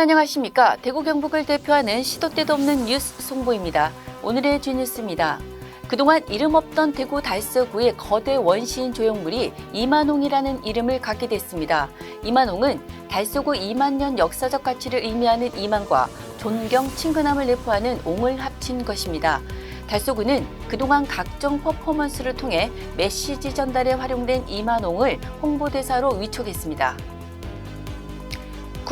안녕하십니까. 대구 경북을 대표하는 시도 때도 없는 뉴스 송보입니다. 오늘의 G뉴스입니다. 그동안 이름 없던 대구 달서구의 거대 원시인 조형물이 이만홍이라는 이름을 갖게 됐습니다. 이만홍은 달서구 2만 년 역사적 가치를 의미하는 이만과 존경, 친근함을 내포하는 옹을 합친 것입니다. 달서구는 그동안 각종 퍼포먼스를 통해 메시지 전달에 활용된 이만홍을 홍보대사로 위촉했습니다.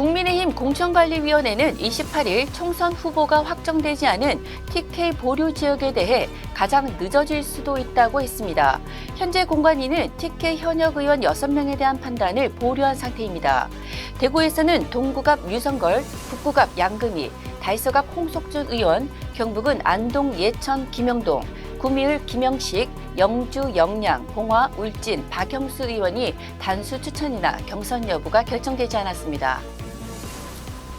국민의힘 공천관리위원회는 28일 총선 후보가 확정되지 않은 TK 보류 지역에 대해 가장 늦어질 수도 있다고 했습니다. 현재 공관위는 TK 현역 의원 6명에 대한 판단을 보류한 상태입니다. 대구에서는 동구갑 유성걸, 북구갑 양금희, 달서갑 홍석준 의원, 경북은 안동 예천 김영동, 구미을 김영식, 영주 영양, 봉화 울진 박형수 의원이 단수 추천이나 경선 여부가 결정되지 않았습니다.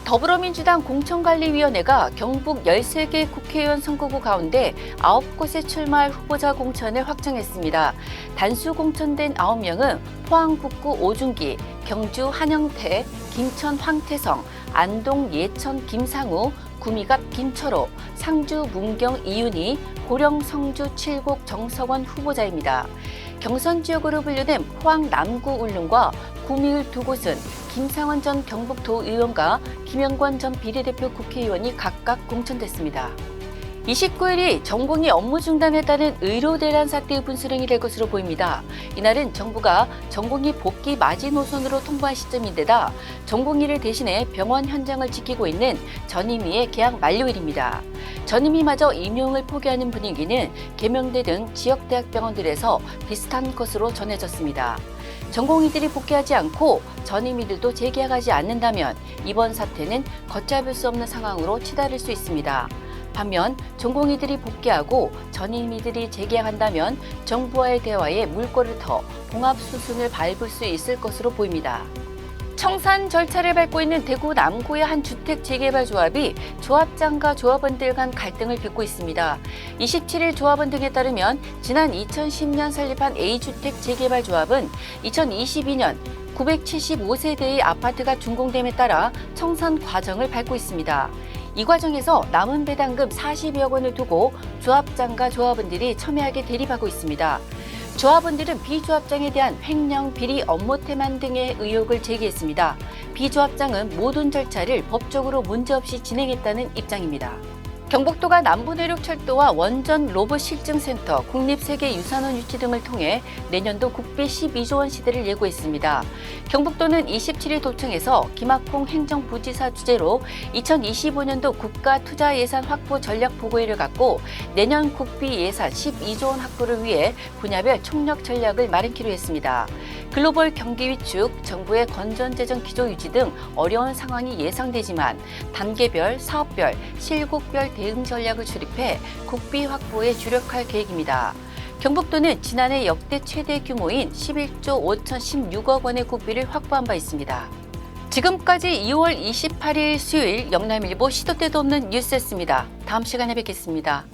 더불어민주당 공천관리위원회가 경북 13개 국회의원 선거구 가운데 9곳에 출마할 후보자 공천을 확정했습니다. 단수 공천된 9명은 포항 북구 오준기, 경주 한영태, 김천 황태성, 안동 예천 김상우, 구미갑 김철호, 상주 문경 이윤희, 고령 성주 칠곡 정석원 후보자입니다. 경선 지역으로 분류된 포항 남구 울릉과 구미을 두 곳은 김상원 전 경북도 의원과 김영권 전 비례대표 국회의원이 각각 공천됐습니다. 29일이 전공의 업무 중단에 따른 의료 대란 사태의 분수령이 될 것으로 보입니다. 이날은 정부가 전공의 복귀 마지노선으로 통보한 시점인데다 전공의를 대신해 병원 현장을 지키고 있는 전임의의 계약 만료일입니다. 전임의마저 임용을 포기하는 분위기는 계명대 등 지역대학병원들에서 비슷한 것으로 전해졌습니다. 전공의들이 복귀하지 않고 전임의들도 재계약하지 않는다면 이번 사태는 걷잡을 수 없는 상황으로 치달을 수 있습니다. 반면 전공의들이 복귀하고 전임의들이 재계약한다면 정부와의 대화에 물꼬를 터 봉합 수순을 밟을 수 있을 것으로 보입니다. 청산 절차를 밟고 있는 대구 남구의 한 주택 재개발 조합이 조합장과 조합원들 간 갈등을 빚고 있습니다. 27일 조합원 등에 따르면 지난 2010년 설립한 A주택 재개발 조합은 2022년 975세대의 아파트가 준공됨에 따라 청산 과정을 밟고 있습니다. 이 과정에서 남은 배당금 40여 원을 두고 조합장과 조합원들이 첨예하게 대립하고 있습니다. 조합원들은 비조합장에 대한 횡령, 비리, 업무 태만 등의 의혹을 제기했습니다. 비조합장은 모든 절차를 법적으로 문제없이 진행했다는 입장입니다. 경북도가 남부내륙철도와 원전 로봇 실증센터, 국립세계유산원 유치 등을 통해 내년도 국비 12조 원 시대를 예고했습니다. 경북도는 27일 도청에서 김학홍 행정부지사 주재로 2025년도 국가투자예산 확보 전략 보고회를 갖고 내년 국비 예산 12조 원 확보를 위해 분야별 총력 전략을 마련키로 했습니다. 글로벌 경기 위축, 정부의 건전재정 기조 유지 등 어려운 상황이 예상되지만 단계별, 사업별, 실국별 대응 전략을 수립해 국비 확보에 주력할 계획입니다. 경북도는 지난해 역대 최대 규모인 11조 5,016억 원의 국비를 확보한 바 있습니다. 지금까지 2월 28일 수요일 영남일보 시도 때도 없는 뉴스였습니다. 다음 시간에 뵙겠습니다.